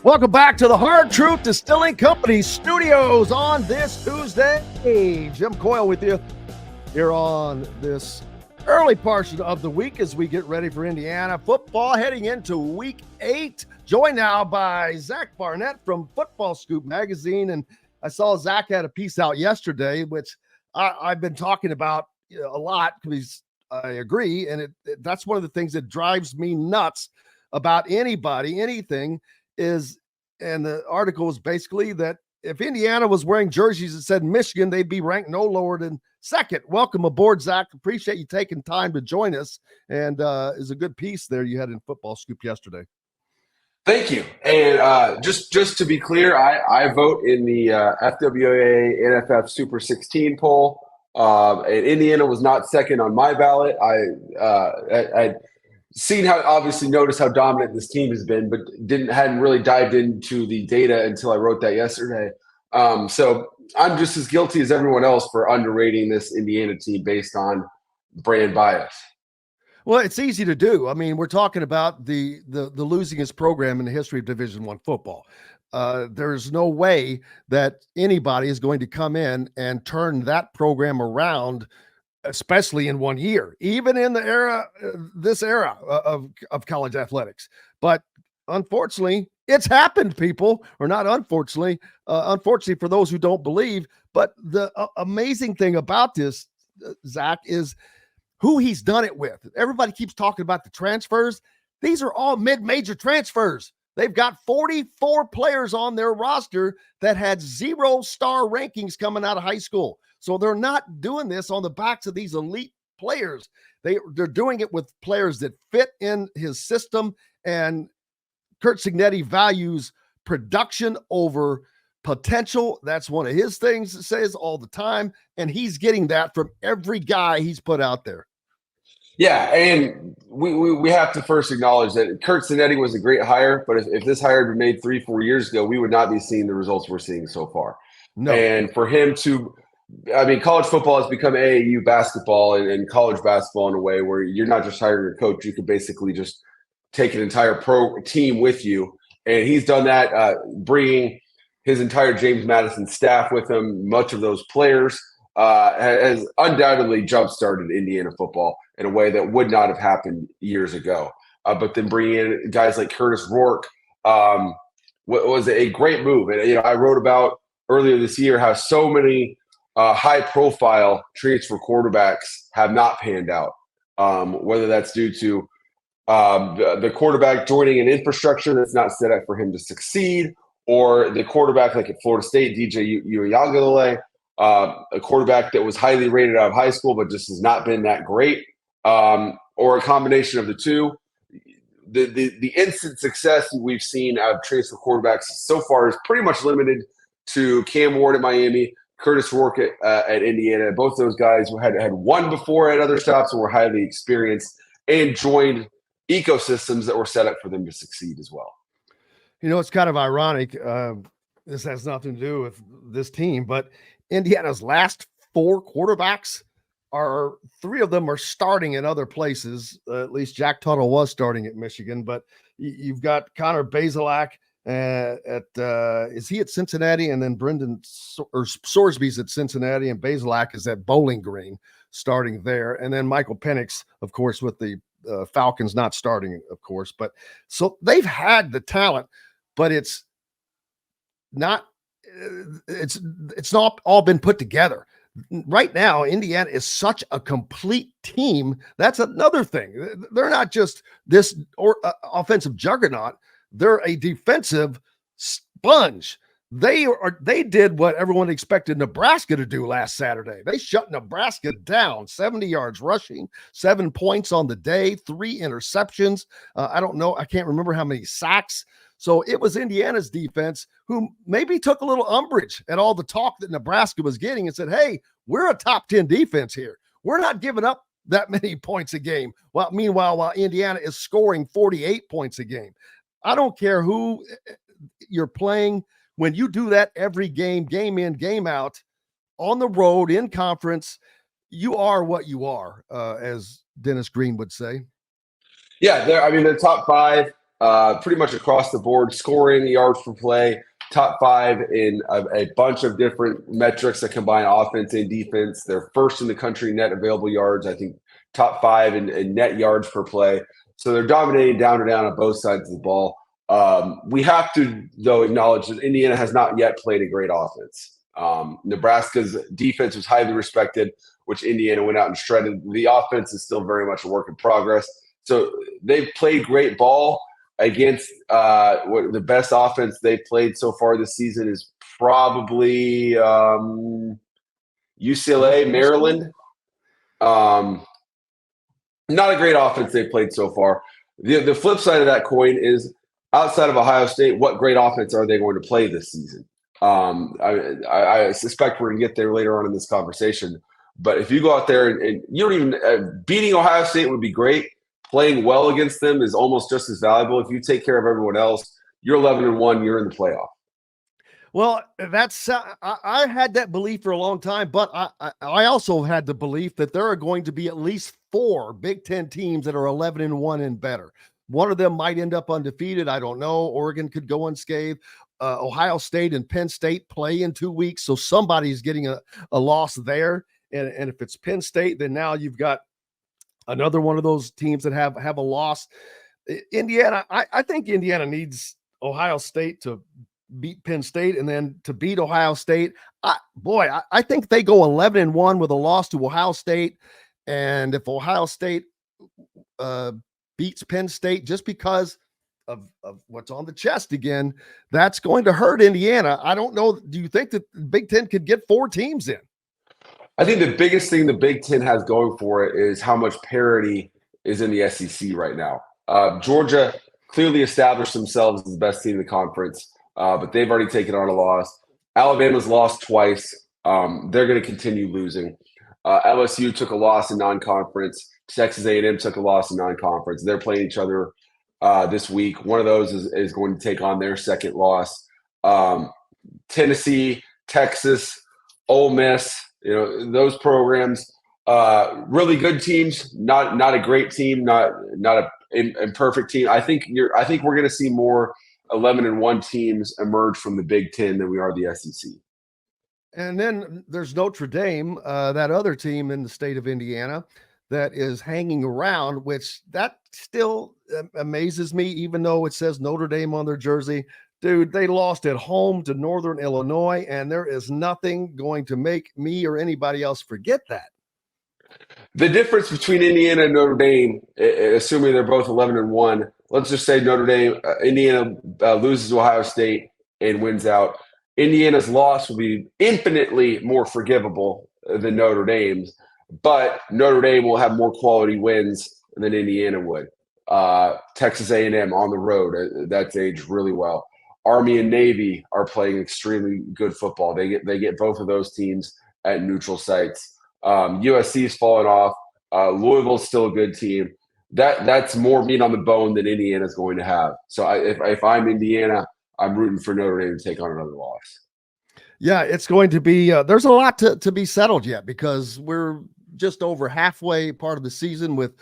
Welcome back to the Hard Truth Distilling Company studios on this Tuesday. Jim Coyle with you here on this early portion of the week as we get ready for Indiana football heading into week 8. Joined now by Zach Barnett from Football Scoop magazine. And I saw Zach had a piece out yesterday, which I've been talking about a lot because I agree. And that's one of the things that drives me nuts about anything is, and the article is basically that if Indiana was wearing jerseys that said Michigan, they'd be ranked no lower than second. Welcome aboard, Zach. Appreciate you taking time to join us. And is a good piece there you had in Football Scoop yesterday. Thank you. And just to be clear, I vote in the FWA NFF Super 16 poll. And Indiana was not second on my ballot. I'd seen noticed how dominant this team has been, but hadn't really dived into the data until I wrote that yesterday. So I'm just as guilty as everyone else for underrating this Indiana team based on brand bias. Well, it's easy to do. I mean, we're talking about the losingest program in the history of Division I football. There's no way that anybody is going to come in and turn that program around, especially in 1 year, even in the this era of college athletics. But unfortunately, it's happened, people, or not unfortunately, unfortunately for those who don't believe. But the amazing thing about this, Zach, is who he's done it with. Everybody keeps talking about the transfers. These are all mid-major transfers. They've got 44 players on their roster that had 0-star rankings coming out of high school. So they're not doing this on the backs of these elite players. They're doing it with players that fit in his system, and Curt Cignetti values production over potential. That's one of his things he says all the time, and he's getting that from every guy he's put out there. Yeah, and we have to first acknowledge that Curt Cignetti was a great hire, but if this hire had been made 3-4 years ago, we would not be seeing the results we're seeing so far. No. And for him to, I mean, college football has become AAU basketball and college basketball in a way where you're not just hiring a coach, you could basically just take an entire pro team with you. And he's done that, bringing his entire James Madison staff with him. Much of those players has undoubtedly jump-started Indiana football in a way that would not have happened years ago. But then bringing in guys like Curtis Rourke was a great move. And I wrote about earlier this year how so many high-profile transfer quarterbacks have not panned out, whether that's due to the quarterback joining an infrastructure that's not set up for him to succeed, or the quarterback like at Florida State, DJ Uiagalelei, a quarterback that was highly rated out of high school but just has not been that great, or a combination of the two. The instant success we've seen out of transfer quarterbacks so far is pretty much limited to Cam Ward at Miami, Curtis Rourke at Indiana. Both those guys had won before at other stops and were highly experienced and joined ecosystems that were set up for them to succeed as well. It's kind of ironic. This has nothing to do with this team, but Indiana's last 4 quarterbacks three of them are starting in other places. At least Jack Tuttle was starting at Michigan, but you've got Connor Bazelak is he at Cincinnati, and then Brendan Sorsby's at Cincinnati, and Bazelak is at Bowling Green starting there. And then Michael Penix, of course, with the Falcons not starting, of course. But so they've had the talent, but it's not all been put together. Right now, Indiana is such a complete team. That's another thing. They're not just this offensive juggernaut. They're a defensive sponge. They did what everyone expected Nebraska to do last Saturday. They shut Nebraska down, 70 yards rushing, 7 points on the day, 3 interceptions. I don't know. I can't remember how many sacks. So it was Indiana's defense who maybe took a little umbrage at all the talk that Nebraska was getting and said, hey, we're a top 10 defense here. We're not giving up that many points a game. Well, meanwhile, while Indiana is scoring 48 points a game. I don't care who you're playing. When you do that every game, game in, game out, on the road, in conference, you are what you are, as Dennis Green would say. Yeah, they're top 5 pretty much across the board, scoring, yards per play, top 5 in a bunch of different metrics that combine offense and defense. They're first in the country net available yards, I think top 5 in net yards per play. So they're dominating down and down on both sides of the ball. We have to, though, acknowledge that Indiana has not yet played a great offense. Nebraska's defense was highly respected, which Indiana went out and shredded. The offense is still very much a work in progress. So they've played great ball against what the best offense they've played so far this season is probably UCLA, Maryland. Not a great offense they've played so far. The flip side of that coin is outside of Ohio State, what great offense are they going to play this season? I suspect we're going to get there later on in this conversation. But if you go out there and you don't even beating Ohio State would be great. Playing well against them is almost just as valuable. If you take care of everyone else, you're 11-1, you're in the playoff. Well, that's I had that belief for a long time, but I also had the belief that there are going to be at least 4 Big Ten teams that are 11-1 and better. One of them might end up undefeated. I don't know. Oregon could go unscathed. Ohio State and Penn State play in 2 weeks, so somebody's getting a loss there. And if it's Penn State, then now you've got another one of those teams that have a loss. Indiana, I think Indiana needs Ohio State to beat Penn State and then to beat Ohio State. I think they go 11-1 with a loss to Ohio State. And if Ohio State beats Penn State just because of what's on the chest again, that's going to hurt Indiana. I don't know. Do you think that the Big Ten could get 4 teams in? I think the biggest thing the Big Ten has going for it is how much parity is in the SEC right now. Georgia clearly established themselves as the best team in the conference, but they've already taken on a loss. Alabama's lost twice. They're going to continue losing. LSU took a loss in non-conference. Texas A&M took a loss in non-conference. They're playing each other this week. One of those is going to take on their second loss. Tennessee, Texas, Ole Miss, those programs, really good teams, not a great team, not a imperfect team. I think we're going to see more 11-1 teams emerge from the Big Ten than we are the SEC. And then there's Notre Dame, that other team in the state of Indiana that is hanging around, which that still amazes me, even though it says Notre Dame on their jersey. Dude, they lost at home to Northern Illinois, and there is nothing going to make me or anybody else forget that. The difference between Indiana and Notre Dame, assuming they're both 11-1, let's just say Indiana loses to Ohio State and wins out. Indiana's loss will be infinitely more forgivable than Notre Dame's, but Notre Dame will have more quality wins than Indiana would. Texas A&M on the road, that's aged really well. Army and Navy are playing extremely good football. They get both of those teams at neutral sites. USC's fallen off. Louisville's still a good team. That's more meat on the bone than Indiana's going to have. So if I'm Indiana, I'm rooting for Notre Dame to take on another loss. Yeah, it's going to be there's a lot to be settled yet because we're just over halfway part of the season with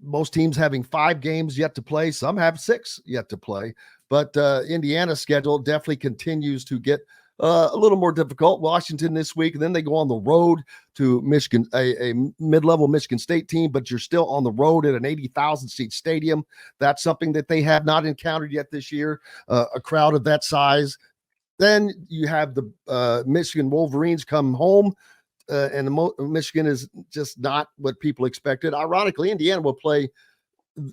most teams having 5 games yet to play. Some have 6 yet to play. But Indiana's schedule definitely continues to get a little more difficult. Washington this week, and then they go on the road to Michigan, a mid-level Michigan State team, but you're still on the road at an 80,000-seat stadium. That's something that they have not encountered yet this year, a crowd of that size. Then you have the Michigan Wolverines come home, and Michigan is just not what people expected. Ironically, Indiana will play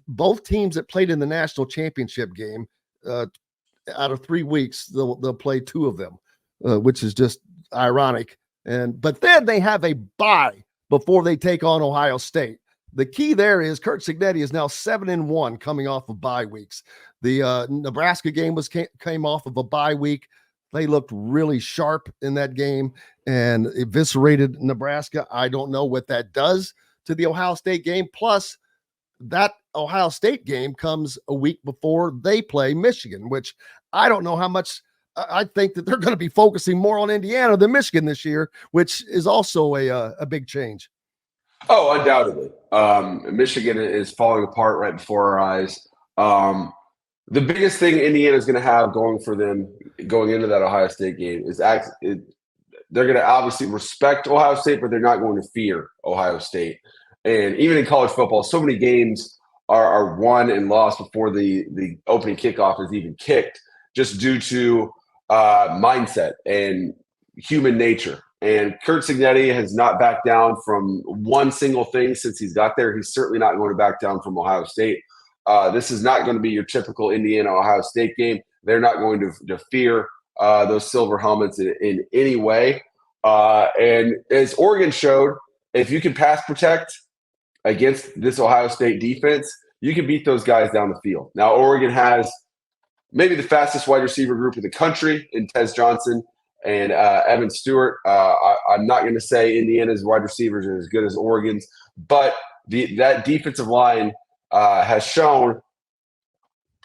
both teams that played in the national championship game. Out of 3 weeks, they'll play 2 of them, which is just ironic. But then they have a bye before they take on Ohio State. The key there is Curt Cignetti is now 7-1 coming off of bye weeks. The Nebraska game came off of a bye week. They looked really sharp in that game and eviscerated Nebraska. I don't know what that does to the Ohio State game. Plus, that Ohio State game comes a week before they play Michigan, which I don't know how much. I think that they're going to be focusing more on Indiana than Michigan this year, which is also a big change. Oh, undoubtedly. Michigan is falling apart right before our eyes. The biggest thing Indiana is going to have going for them going into that Ohio State game is they're going to obviously respect Ohio State, but they're not going to fear Ohio State. And even in college football, so many games are won and lost before the opening kickoff is even kicked, just due to mindset and human nature. And Curt Cignetti has not backed down from one single thing since he's got there. He's certainly not going to back down from Ohio State. This is not going to be your typical Indiana-Ohio State game. They're not going to fear those silver helmets in any way. And as Oregon showed, if you can pass protect against this Ohio State defense, you can beat those guys down the field. Now, Oregon has maybe the fastest wide receiver group in the country in Tez Johnson and Evan Stewart. I'm not going to say Indiana's wide receivers are as good as Oregon's, but that defensive line has shown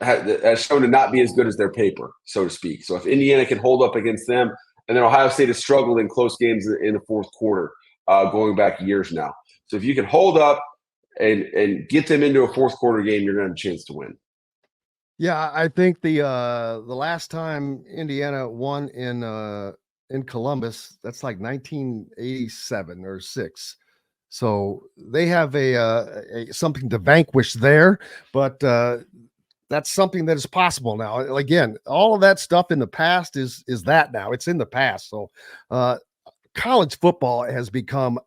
to not be as good as their paper, so to speak. So if Indiana can hold up against them, and then Ohio State has struggled in close games in the fourth quarter, going back years now. So if you can hold up and get them into a fourth quarter game, you're going to have a chance to win. Yeah, I think the last time Indiana won in Columbus, that's like 1987 or 6. So they have a something to vanquish there, but that's something that is possible now. Again, all of that stuff in the past is that now. It's in the past. So college football has become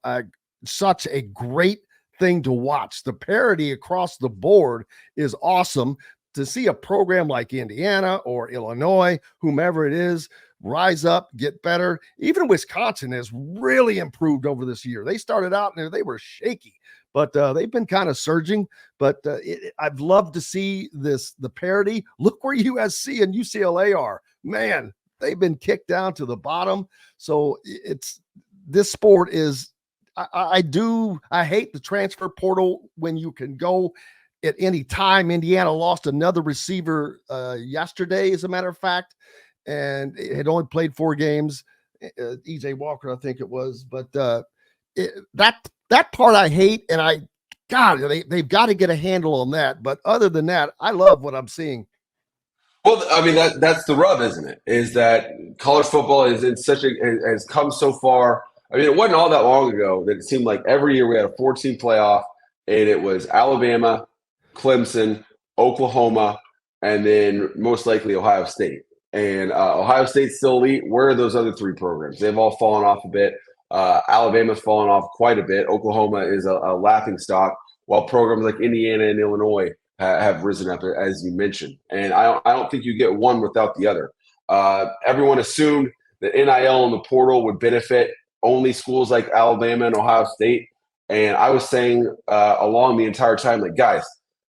such a great thing to watch. The parity across the board is awesome. To see a program like Indiana or Illinois, whomever it is, rise up, get better. Even Wisconsin has really improved over this year. They started out and they were shaky, but they've been kind of surging. But I've loved to see the parity. Look where USC and UCLA are. Man, they've been kicked down to the bottom. So this sport is, I hate the transfer portal when you can go at any time. Indiana lost another receiver yesterday, as a matter of fact, and it had only played 4 games. EJ Walker, I think it was. But that part I hate, and they've got to get a handle on that. But other than that, I love what I'm seeing. Well, I mean, that's the rub, isn't it? Is that college football has come so far. I mean, it wasn't all that long ago that it seemed like every year we had a 14 playoff, and it was Alabama, Clemson, Oklahoma, and then most likely Ohio State. And Ohio State's still elite. Where are those other 3 programs? They've all fallen off a bit. Alabama's fallen off quite a bit. Oklahoma is a laughing stock, while programs like Indiana and Illinois have risen up, as you mentioned. And I don't think you get one without the other. Everyone assumed that NIL and the portal would benefit only schools like Alabama and Ohio State. And I was saying along the entire time, like, guys,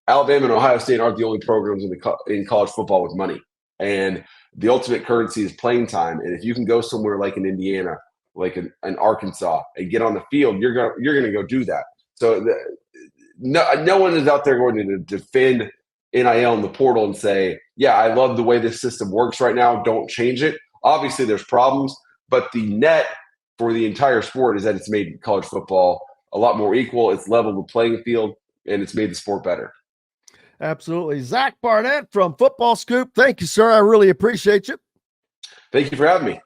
Alabama and Ohio State aren't the only programs in college football with money. And the ultimate currency is playing time. And if you can go somewhere like in Indiana, like an Arkansas, and get on the field, you're gonna go do that. So no one is out there going to defend NIL in the portal and say, yeah, I love the way this system works right now, don't change it. Obviously there's problems, but the net for the entire sport is that it's made college football a lot more equal. It's leveled the playing field, and it's made the sport better. Absolutely. Zach Barnett from Football Scoop. Thank you, sir. I really appreciate you. Thank you for having me.